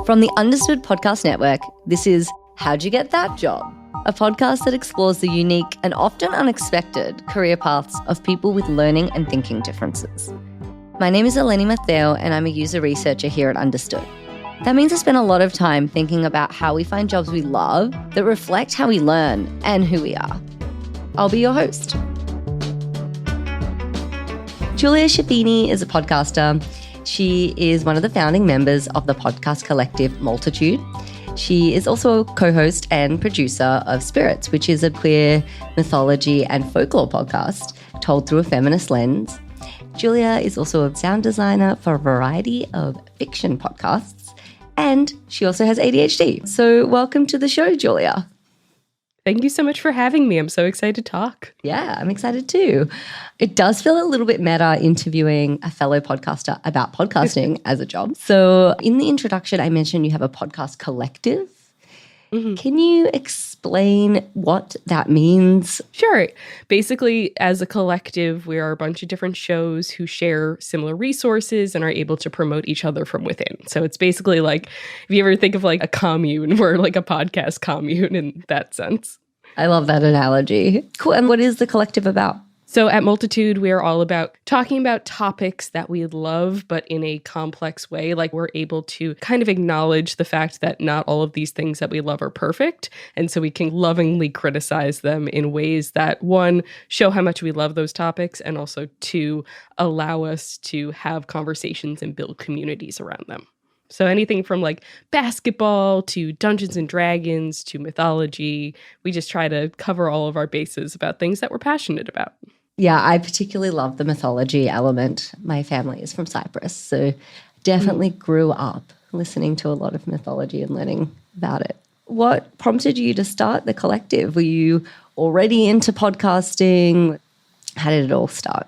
From the Understood Podcast Network, this is How'd You Get That Job? A podcast that explores the unique and often unexpected career paths of people with learning and thinking differences. My name is Eleni Matteo, and I'm a user researcher here at Understood. That means I spend a lot of time thinking about how we find jobs we love that reflect how we learn and who we are. I'll be your host. Julia Schifini is a podcaster. She is one of the founding members of the podcast collective Multitude. She is also a co-host and producer of Spirits, which is a queer mythology and folklore podcast told through a feminist lens. Julia is also a sound designer for a variety of fiction podcasts, and she also has ADHD. So welcome to the show, Julia. Thank you so much for having me. I'm so excited to talk. Yeah, I'm excited too. It does feel a little bit meta interviewing a fellow podcaster about podcasting as a job. So in the introduction, I mentioned you have a podcast collective. Mm-hmm. Can you explain what that means? Sure. Basically, as a collective, we are a bunch of different shows who share similar resources and are able to promote each other from within. So it's basically like, if you ever think of like a commune, we're like a podcast commune in that sense. I love that analogy. Cool. And what is the collective about? So at Multitude, we are all about talking about topics that we love, but in a complex way. Like we're able to kind of acknowledge the fact that not all of these things that we love are perfect. And so we can lovingly criticize them in ways that, one, show how much we love those topics, and also, two, allow us to have conversations and build communities around them. So anything from like basketball to Dungeons and Dragons to mythology, we just try to cover all of our bases about things that we're passionate about. Yeah, I particularly love the mythology element. My family is from Cyprus, so definitely grew up listening to a lot of mythology and learning about it. What prompted you to start the collective? Were you already into podcasting? How did it all start?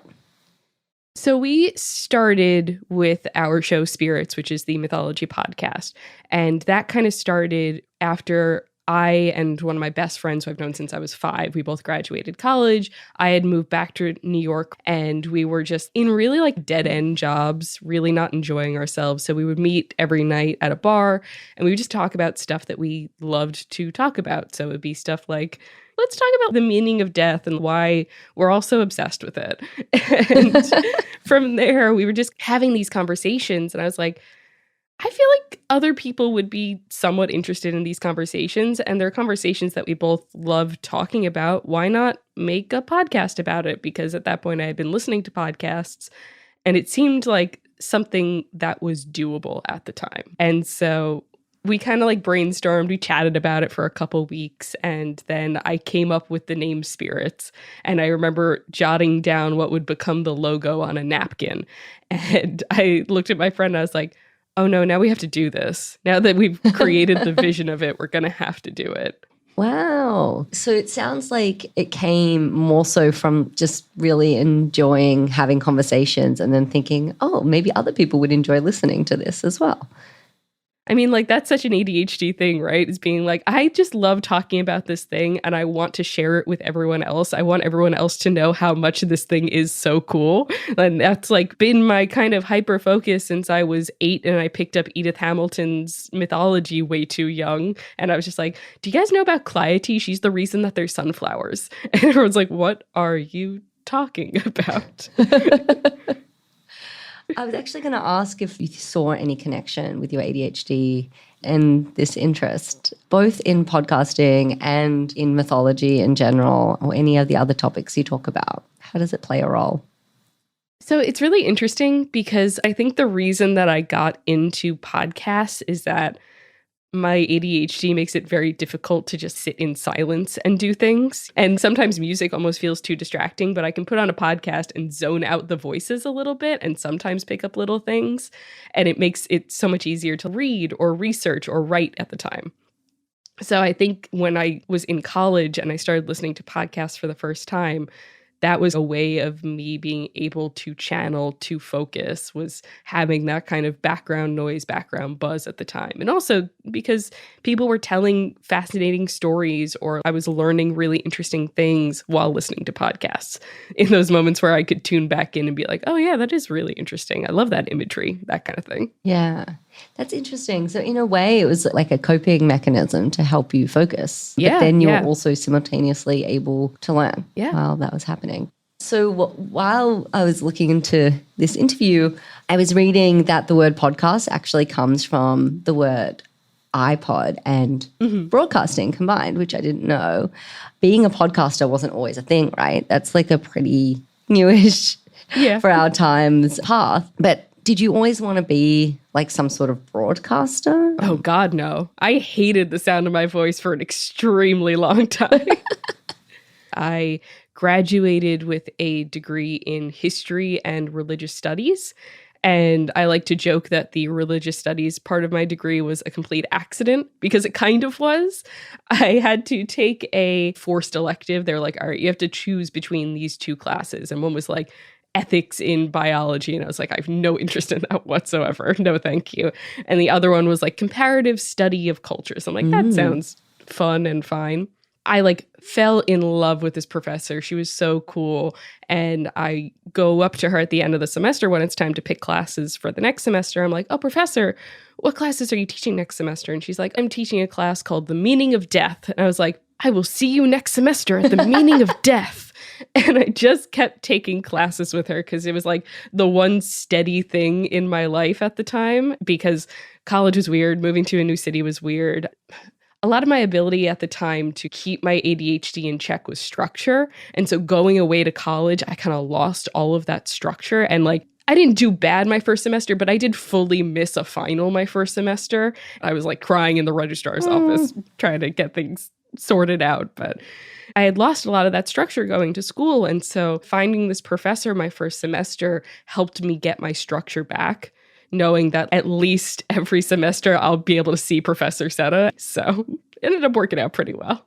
So we started with our show Spirits, which is the mythology podcast. And that kind of started after I and one of my best friends who I've known since I was 5, we both graduated college. I had moved back to New York, and we were just in really like dead-end jobs, really not enjoying ourselves. So we would meet every night at a bar, and we would just talk about stuff that we loved to talk about. So it would be stuff like, let's talk about the meaning of death and why we're all so obsessed with it. And from there, we were just having these conversations, and I was like, I feel like other people would be somewhat interested in these conversations, and they're conversations that we both love talking about. Why not make a podcast about it? Because at that point I had been listening to podcasts, and it seemed like something that was doable at the time. And so we kind of like brainstormed, we chatted about it for a couple weeks, and then I came up with the name Spirits. And I remember jotting down what would become the logo on a napkin. And I looked at my friend and I was like, oh no, now we have to do this. Now that we've created the vision of it, we're going to have to do it. Wow. So it sounds like it came more so from just really enjoying having conversations and then thinking, oh, maybe other people would enjoy listening to this as well. I mean, like, that's such an ADHD thing, right? Is being like, I just love talking about this thing and I want to share it with everyone else. I want everyone else to know how much this thing is so cool. And that's like been my kind of hyper focus since I was 8 and I picked up Edith Hamilton's mythology way too young. And I was just like, do you guys know about Cleite? She's the reason that there's sunflowers. And everyone's like, what are you talking about? I was actually going to ask if you saw any connection with your ADHD and this interest, both in podcasting and in mythology in general, or any of the other topics you talk about. How does it play a role? So it's really interesting because I think the reason that I got into podcasts is that my ADHD makes it very difficult to just sit in silence and do things. And sometimes music almost feels too distracting, but I can put on a podcast and zone out the voices a little bit and sometimes pick up little things. And it makes it so much easier to read or research or write at the time. So I think when I was in college and I started listening to podcasts for the first time, that was a way of me being able to channel, to focus, was having that kind of background noise, background buzz at the time. And also because people were telling fascinating stories, or I was learning really interesting things while listening to podcasts in those moments where I could tune back in and be like, oh yeah, that is really interesting. I love that imagery, that kind of thing. Yeah. That's interesting. So in a way, it was like a coping mechanism to help you focus. Yeah, but then you yeah. were also simultaneously able to learn while that was happening. So while I was looking into this interview, I was reading that the word podcast actually comes from the word iPod and broadcasting combined, which I didn't know. Being a podcaster wasn't always a thing, right? That's like a pretty newish for our times path. But did you always want to be like some sort of broadcaster? Oh, God, no. I hated the sound of my voice for an extremely long time. I graduated with a degree in history and religious studies. And I like to joke that the religious studies part of my degree was a complete accident because it kind of was. I had to take a forced elective. They're like, all right, you have to choose between these two classes. And one was like ethics in biology. And I was like, I have no interest in that whatsoever. No, thank you. And the other one was like comparative study of cultures. I'm like, that sounds fun and fine. I like fell in love with this professor. She was so cool. And I go up to her at the end of the semester when it's time to pick classes for the next semester. I'm like, oh, professor, what classes are you teaching next semester? And she's like, I'm teaching a class called The Meaning of Death. And I was like, I will see you next semester at The Meaning of Death. And I just kept taking classes with her because it was like the one steady thing in my life at the time, because college was weird. Moving to a new city was weird. A lot of my ability at the time to keep my ADHD in check was structure. And so going away to college, I kind of lost all of that structure. And like, I didn't do bad my first semester, but I did fully miss a final my first semester. I was like crying in the registrar's office trying to get things sorted out. But I had lost a lot of that structure going to school. And so finding this professor my first semester helped me get my structure back, knowing that at least every semester I'll be able to see Professor Seta. So it ended up working out pretty well.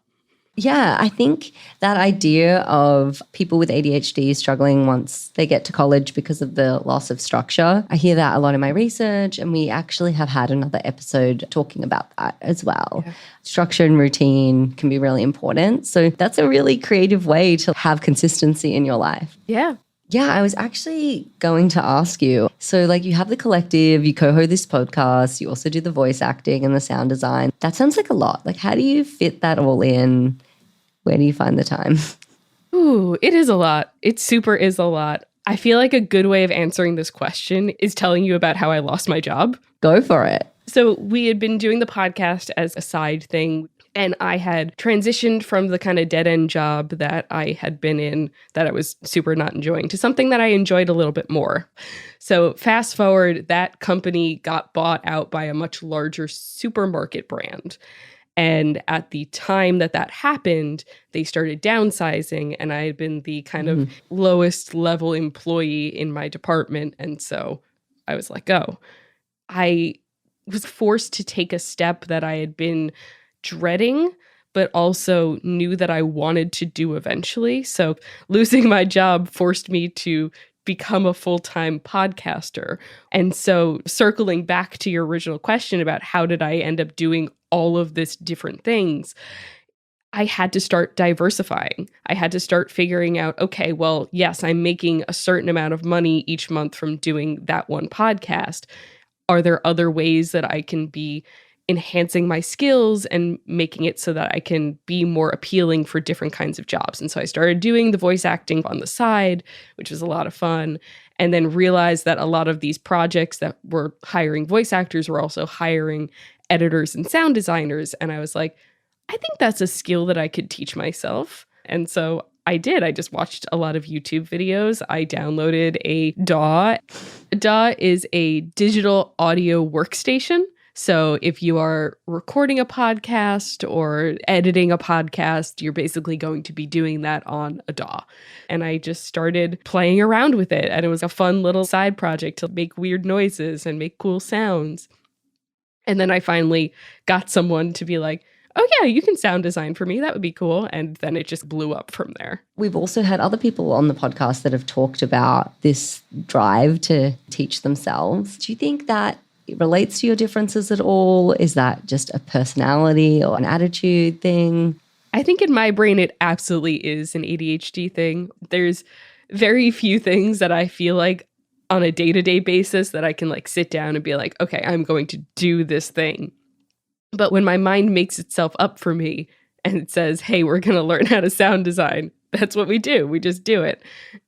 Yeah, I think that idea of people with ADHD struggling once they get to college because of the loss of structure, I hear that a lot in my research, and we actually have had another episode talking about that as well. Yeah. Structure and routine can be really important. So that's a really creative way to have consistency in your life. Yeah. Yeah, I was actually going to ask you. So like you have the collective, you co-host this podcast, you also do the voice acting and the sound design. That sounds like a lot. Like how do you fit that all in? Where do you find the time? Ooh, it is a lot. It super is a lot. I feel like a good way of answering this question is telling you about how I lost my job. Go for it. So we had been doing the podcast as a side thing. And I had transitioned from the kind of dead-end job that I had been in that I was super not enjoying to something that I enjoyed a little bit more. So fast forward, that company got bought out by a much larger supermarket brand. And at the time that happened, they started downsizing, and I had been the kind of lowest level employee in my department. And so I was let go. I was forced to take a step that I had been dreading, but also knew that I wanted to do eventually. So losing my job forced me to become a full-time podcaster. And so circling back to your original question about how did I end up doing all of this different things, I had to start diversifying. I had to start figuring out, okay, well, yes, I'm making a certain amount of money each month from doing that one podcast. Are there other ways that I can be enhancing my skills and making it so that I can be more appealing for different kinds of jobs? And so I started doing the voice acting on the side, which was a lot of fun, and then realized that a lot of these projects that were hiring voice actors were also hiring editors and sound designers. And I was like, I think that's a skill that I could teach myself. And so I did. I just watched a lot of YouTube videos. I downloaded a DAW. A DAW is a digital audio workstation. So if you are recording a podcast or editing a podcast, you're basically going to be doing that on a DAW. And I just started playing around with it. And it was a fun little side project to make weird noises and make cool sounds. And then I finally got someone to be like, oh yeah, you can sound design for me. That would be cool. And then it just blew up from there. We've also had other people on the podcast that have talked about this drive to teach themselves. Do you think that it relates to your differences at all? Is that just a personality or an attitude thing? I think in my brain, it absolutely is an ADHD thing. There's very few things that I feel like on a day-to-day basis that I can like sit down and be like, okay, I'm going to do this thing. But when my mind makes itself up for me and it says, hey, we're going to learn how to sound design, that's what we do. We just do it.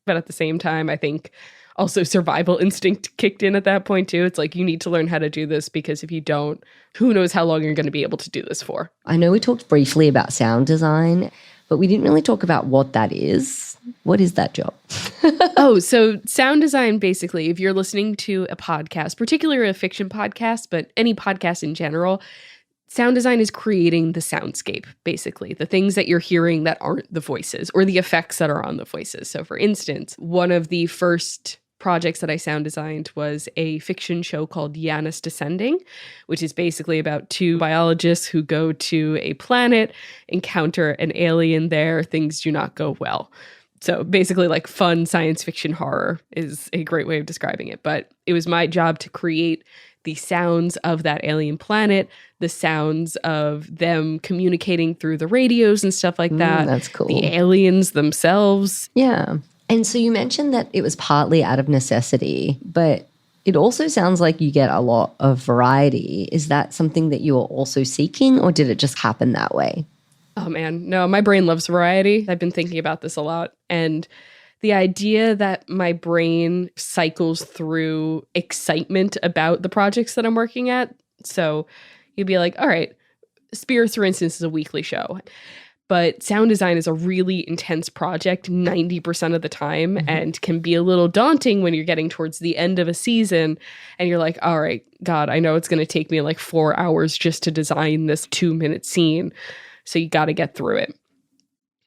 But at the same time, I think also survival instinct kicked in at that point too. It's like, you need to learn how to do this, because if you don't, who knows how long you're going to be able to do this for. I know we talked briefly about sound design, but we didn't really talk about what that is. What is that job? Oh, so sound design, basically, if you're listening to a podcast, particularly a fiction podcast, but any podcast in general, sound design is creating the soundscape, basically, the things that you're hearing that aren't the voices or the effects that are on the voices. So for instance, one of the first projects that I sound designed was a fiction show called Janus Descending, which is basically about two biologists who go to a planet, encounter an alien there, things do not go well. So basically like fun science fiction horror is a great way of describing it. But it was my job to create the sounds of that alien planet, the sounds of them communicating through the radios and stuff like that. That's cool. The aliens themselves. Yeah. And so you mentioned that it was partly out of necessity, but it also sounds like you get a lot of variety. Is that something that you are also seeking, or did it just happen that way? Oh man, no, my brain loves variety. I've been thinking about this a lot. And the idea that my brain cycles through excitement about the projects that I'm working at. So you'd be like, all right, Spirits, for instance, is a weekly show. But sound design is a really intense project 90% of the time, and can be a little daunting when you're getting towards the end of a season and you're like, all right, God, I know it's going to take me like 4 hours just to design this 2-minute scene. So you got to get through it.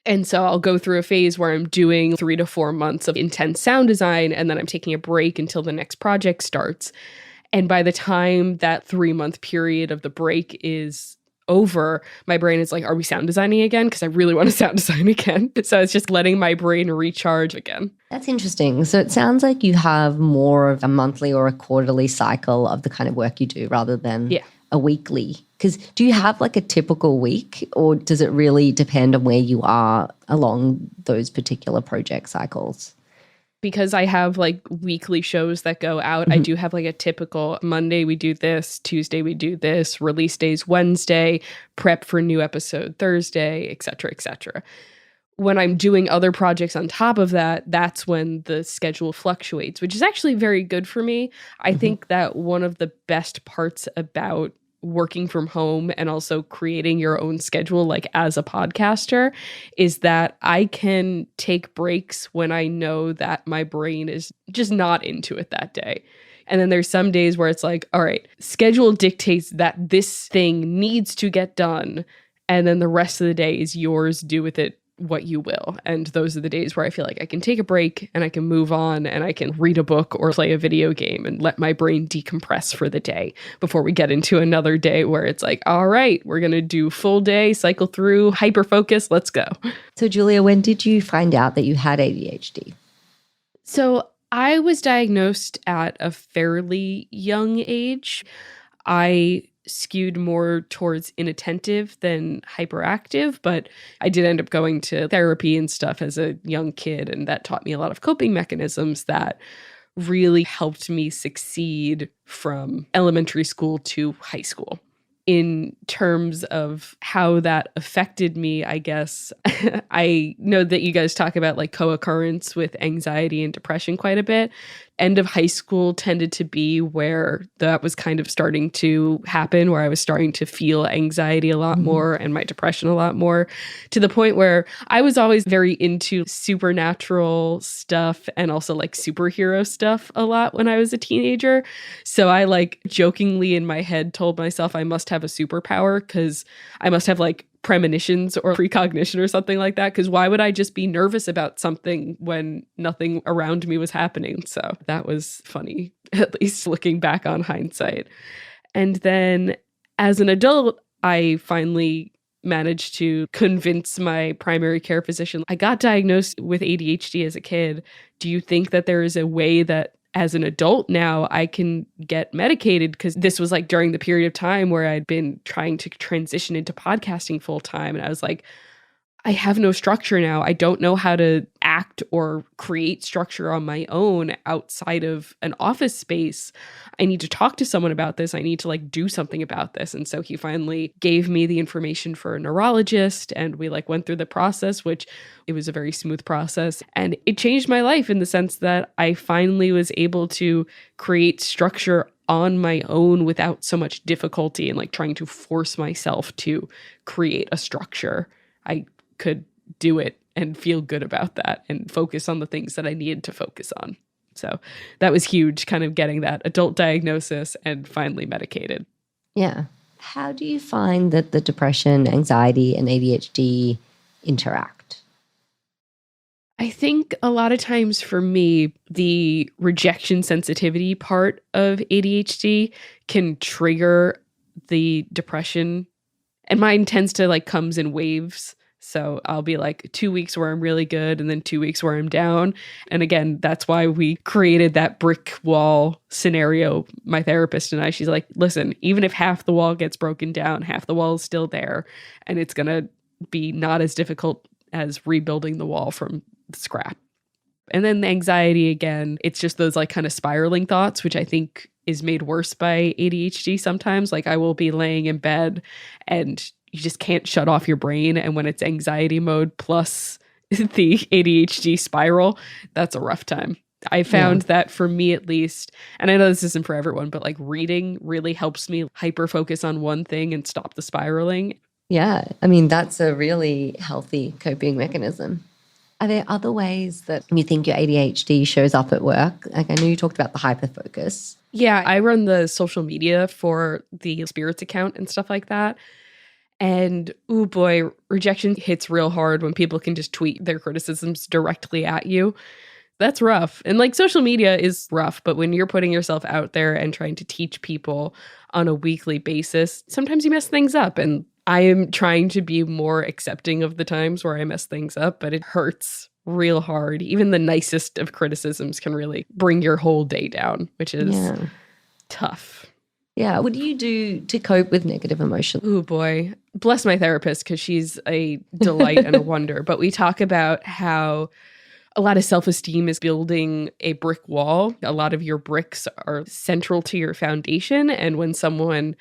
And so I'll go through a phase where I'm doing 3 to 4 months of intense sound design, and then I'm taking a break until the next project starts. And by the time that 3-month period of the break is over, my brain is like, are we sound designing again? Because I really want to sound design again. So it's just letting my brain recharge again. That's interesting. So it sounds like you have more of a monthly or a quarterly cycle of the kind of work you do rather than a weekly. Because do you have like a typical week, or does it really depend on where you are along those particular project cycles? Because I have like weekly shows that go out, I do have like a typical Monday we do this, Tuesday we do this, release days Wednesday, prep for new episode Thursday, et cetera, et cetera. When I'm doing other projects on top of that, that's when the schedule fluctuates, which is actually very good for me. I think that one of the best parts about working from home and also creating your own schedule, like as a podcaster, is that I can take breaks when I know that my brain is just not into it that day. And then there's some days where it's like, all right, schedule dictates that this thing needs to get done. And then the rest of the day is yours, do with it what you will. And those are the days where I feel like I can take a break and I can move on and I can read a book or play a video game and let my brain decompress for the day before we get into another day where it's like, all right, we're going to do full day, cycle through, hyper focus, let's go. So Julia, when did you find out that you had ADHD? So I was diagnosed at a fairly young age. I skewed more towards inattentive than hyperactive, but I did end up going to therapy and stuff as a young kid, and that taught me a lot of coping mechanisms that really helped me succeed from elementary school to high school. In terms of how that affected me, I guess, I know that you guys talk about like co-occurrence with anxiety and depression quite a bit. End of high school tended to be where that was kind of starting to happen, where I was starting to feel anxiety a lot more and my depression a lot more, to the point where I was always very into supernatural stuff and also like superhero stuff a lot when I was a teenager. So I like jokingly in my head told myself I must have a superpower because I must have like premonitions or precognition or something like that, because why would I just be nervous about something when nothing around me was happening? So that was funny, at least looking back on hindsight. And then as an adult, I finally managed to convince my primary care physician. I got diagnosed with ADHD as a kid. Do you think that there is a way that as an adult now I can get medicated? Because this was like during the period of time where I'd been trying to transition into podcasting full time. And I was like, I have no structure now. I don't know how to act or create structure on my own outside of an office space. I need to talk to someone about this. I need to like do something about this. And so he finally gave me the information for a neurologist, and we like went through the process, which it was a very smooth process. And it changed my life in the sense that I finally was able to create structure on my own without so much difficulty and like trying to force myself to create a structure. I could do it and feel good about that and focus on the things that I needed to focus on. So that was huge, kind of getting that adult diagnosis and finally medicated. Yeah. How do you find that the depression, anxiety, and ADHD interact? I think a lot of times for me, the rejection sensitivity part of ADHD can trigger the depression. And mine tends to like comes in waves. So I'll be like 2 weeks where I'm really good and then 2 weeks where I'm down. And again, that's why we created that brick wall scenario. My therapist and I, she's like, listen, even if half the wall gets broken down, half the wall is still there. And it's going to be not as difficult as rebuilding the wall from scrap. And then the anxiety, again, it's just those like kind of spiraling thoughts, which I think is made worse by ADHD sometimes. Like I will be laying in bed and you just can't shut off your brain. And when it's anxiety mode plus the ADHD spiral, that's a rough time. I found that for me at least, and I know this isn't for everyone, but like reading really helps me hyper focus on one thing and stop the spiraling. Yeah. I mean, that's a really healthy coping mechanism. Are there other ways that you think your ADHD shows up at work? Like I know you talked about the hyperfocus. Yeah, I run the social media for the Spirits account and stuff like that. And oh boy, rejection hits real hard when people can just tweet their criticisms directly at you. That's rough. And like social media is rough, but when you're putting yourself out there and trying to teach people on a weekly basis, sometimes you mess things up. And I am trying to be more accepting of the times where I mess things up, but it hurts real hard. Even the nicest of criticisms can really bring your whole day down, which is tough. Yeah. What do you do to cope with negative emotion? Oh boy. Bless my therapist because she's a delight and a wonder. But we talk about how a lot of self-esteem is building a brick wall. A lot of your bricks are central to your foundation. And when someone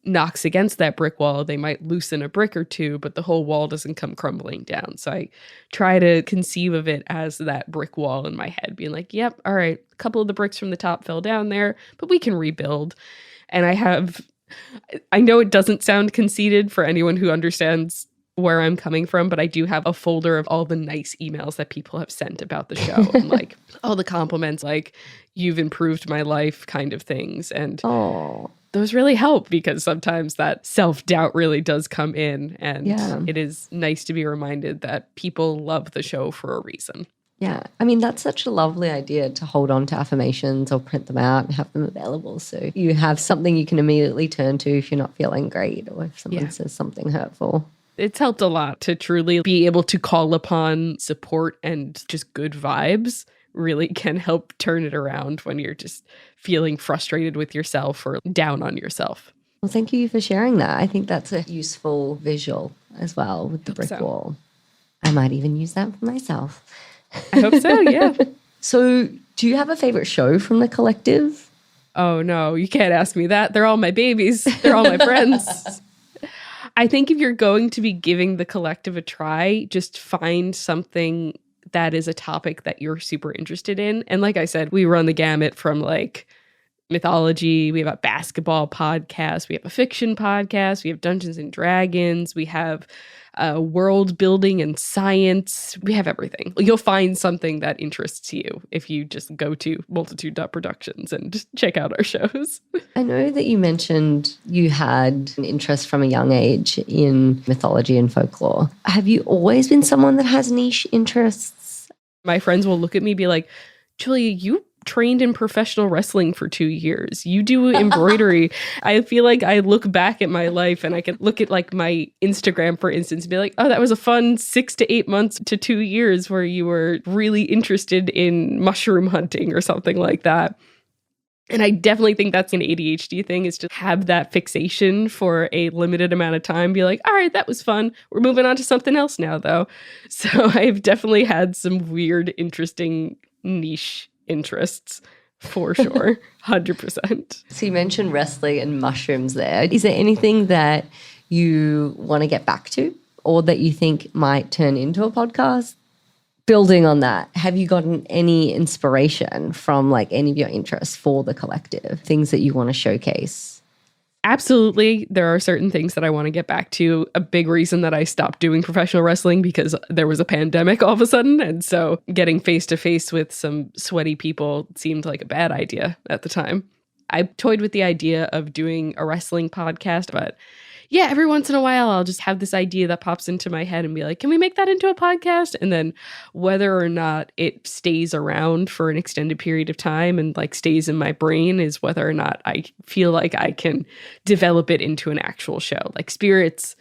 knocks against that brick wall, they might loosen a brick or two, but the whole wall doesn't come crumbling down. So I try to conceive of it as that brick wall in my head, being like, yep, all right, a couple of the bricks from the top fell down there, but we can rebuild. And I know it doesn't sound conceited for anyone who understands where I'm coming from, but I do have a folder of all the nice emails that people have sent about the show and like all the compliments, like you've improved my life kind of things. And those really help because sometimes that self-doubt really does come in, and it is nice to be reminded that people love the show for a reason. Yeah. I mean, that's such a lovely idea to hold on to affirmations or print them out and have them available. So you have something you can immediately turn to if you're not feeling great or if someone says something hurtful. It's helped a lot to truly be able to call upon support, and just good vibes really can help turn it around when you're just feeling frustrated with yourself or down on yourself. Well, thank you for sharing that. I think that's a useful visual as well with the brick wall. I might even use that for myself. I hope so, yeah. So do you have a favorite show from the collective? Oh, no, you can't ask me that. They're all my babies. They're all my friends. I think if you're going to be giving the collective a try, just find something that is a topic that you're super interested in. And like I said, we run the gamut from like mythology, we have a basketball podcast, we have a fiction podcast, we have Dungeons and Dragons, we have world building and science. We have everything. You'll find something that interests you if you just go to multitude.productions and just check out our shows. I know that you mentioned you had an interest from a young age in mythology and folklore. Have you always been someone that has niche interests? My friends will look at me and be like, Julia, you trained in professional wrestling for 2 years. You do embroidery. I feel like I look back at my life and I can look at like my Instagram, for instance, and be like, oh, that was a fun 6 to 8 months to 2 years where you were really interested in mushroom hunting or something like that. And I definitely think that's an ADHD thing, is to have that fixation for a limited amount of time. Be like, all right, that was fun. We're moving on to something else now, though. So I've definitely had some weird, interesting niche interests for sure. 100%. So you mentioned wrestling and mushrooms there. Is there anything that you want to get back to or that you think might turn into a podcast? Building on that, have you gotten any inspiration from like any of your interests for the collective, things that you want to showcase? Absolutely. There are certain things that I want to get back to. A big reason that I stopped doing professional wrestling because there was a pandemic all of a sudden. And so getting face to face with some sweaty people seemed like a bad idea at the time. I toyed with the idea of doing a wrestling podcast, but yeah, every once in a while, I'll just have this idea that pops into my head and be like, can we make that into a podcast? And then whether or not it stays around for an extended period of time and like stays in my brain is whether or not I feel like I can develop it into an actual show. Like spirits,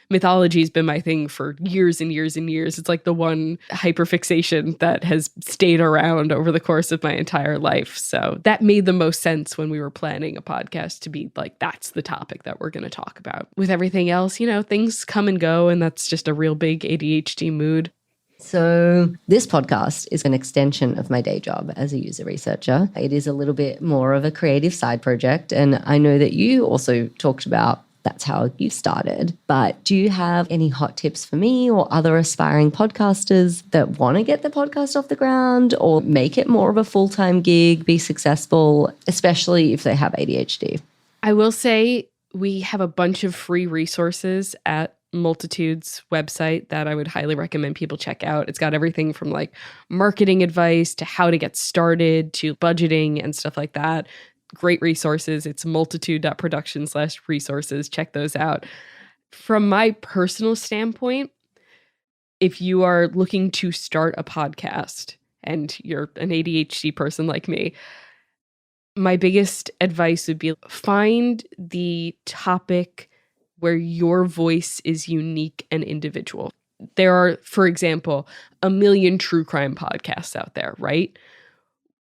mythology has been my thing for years and years and years. It's like the one hyperfixation that has stayed around over the course of my entire life. So that made the most sense when we were planning a podcast to be like, that's the topic that we're going to talk about. With everything else, you know, things come and go, and that's just a real big ADHD mood. So this podcast is an extension of my day job as a user researcher. It is a little bit more of a creative side project. And I know that you also talked about that's how you started. But do you have any hot tips for me or other aspiring podcasters that want to get the podcast off the ground or make it more of a full-time gig, be successful, especially if they have ADHD? I will say we have a bunch of free resources at Multitude's website that I would highly recommend people check out. It's got everything from like marketing advice to how to get started to budgeting and stuff like that. Great resources. It's multitude.production/resources. Check those out. From my personal standpoint, if you are looking to start a podcast and you're an ADHD person like me, my biggest advice would be find the topic where your voice is unique and individual. There are, for example, a million true crime podcasts out there, right?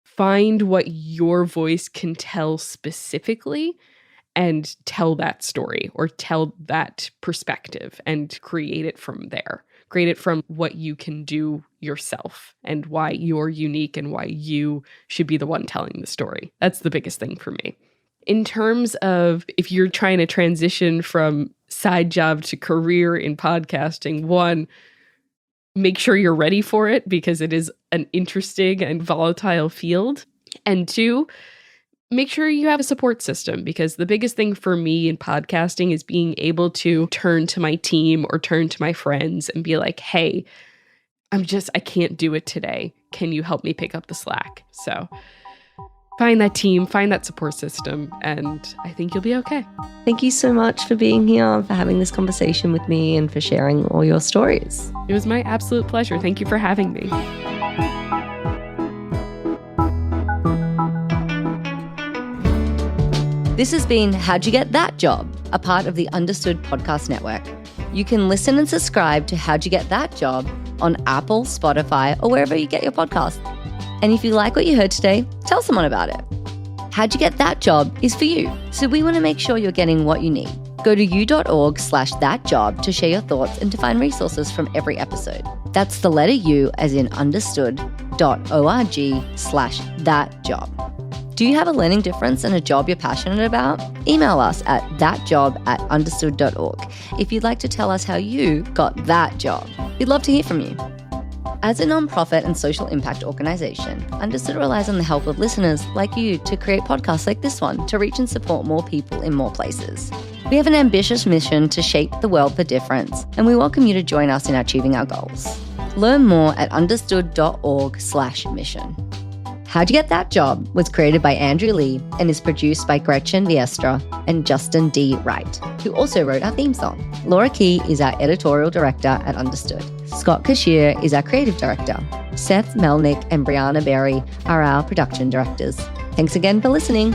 Find what your voice can tell specifically and tell that story or tell that perspective and create it from there. Create it from what you can do yourself and why you're unique and why you should be the one telling the story. That's the biggest thing for me. In terms of if you're trying to transition from side job to career in podcasting, one, make sure you're ready for it because it is an interesting and volatile field. And two, make sure you have a support system because the biggest thing for me in podcasting is being able to turn to my team or turn to my friends and be like, hey, I can't do it today. Can you help me pick up the slack? So find that team, find that support system, and I think you'll be okay. Thank you so much for being here, for having this conversation with me and for sharing all your stories. It was my absolute pleasure. Thank you for having me. This has been How'd You Get That Job, a part of the Understood Podcast Network. You can listen and subscribe to How'd You Get That Job on Apple, Spotify, or wherever you get your podcasts. And if you like what you heard today, tell someone about it. How'd You Get That Job is for you, so we want to make sure you're getting what you need. Go to u.org/thatjob to share your thoughts and to find resources from every episode. That's the letter U as in understood.org/thatjob. Do you have a learning difference and a job you're passionate about? Email us at thatjob@understood.org if you'd like to tell us how you got that job. We'd love to hear from you. As a nonprofit and social impact organization, Understood relies on the help of listeners like you to create podcasts like this one to reach and support more people in more places. We have an ambitious mission to shape the world for difference, and we welcome you to join us in achieving our goals. Learn more at understood.org/mission. How'd You Get That Job was created by Andrew Lee and is produced by Gretchen Viestra and Justin D. Wright, who also wrote our theme song. Laura Key is our editorial director at Understood. Scott Cashier is our creative director. Seth Melnick and Brianna Berry are our production directors. Thanks again for listening.